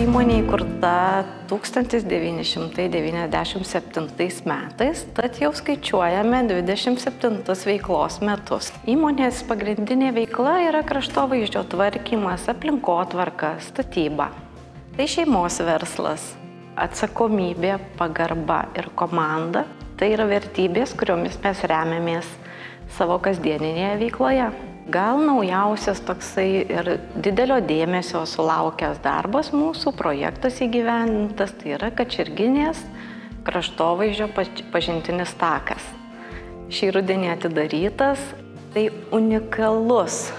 įmonė įkurta 1997 metais, tad jau skaičiuojame 27 veiklos metus. Įmonės pagrindinė veikla yra kraštovaizdžio tvarkymas, aplinkotvarka, statyba. Tai šeimos verslas, atsakomybė, pagarba ir komanda. Tai yra vertybės, kuriomis mes remiamės savo kasdieninėje veikloje. Gal naujausias toksai ir didelio dėmesio sulaukęs darbas mūsų projektas įgyvendintas, tai yra Kačerginės kraštovaizdžio pažintinis takas. Šį rudenį atidarytas, tai unikalus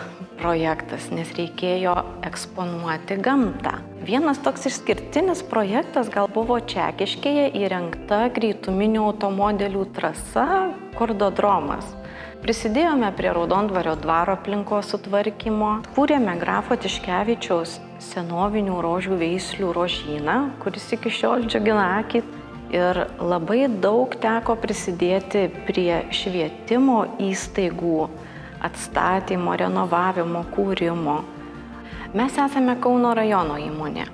projektas, nes reikėjo eksponuoti gamtą. Vienas toks išskirtinis projektas gal buvo Čekiškėje įrengta greituminių automobilių trasa Kordodromas. Prisidėjome prie Raudondvario dvaro aplinkos sutvarkymo, kūrėme grafo Tiškevičiaus senovinių rožių veislių rožyną, kuris iki šiol džiugina akį. Ir labai daug teko prisidėti prie švietimo įstaigų atstatymo, renovavimo, kūrimo. Mes esame Kauno rajono įmonė,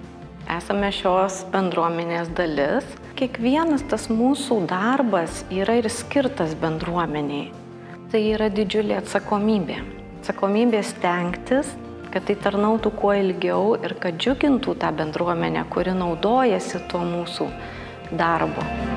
esame šios bendruomenės dalis. Kiekvienas tas mūsų darbas yra ir skirtas bendruomeniai. Tai yra didžiulė atsakomybė. Atsakomybė stengtis, kad tai tarnautų kuo ilgiau ir kad džiugintų tą bendruomenę, kuri naudojasi tuo mūsų darbu.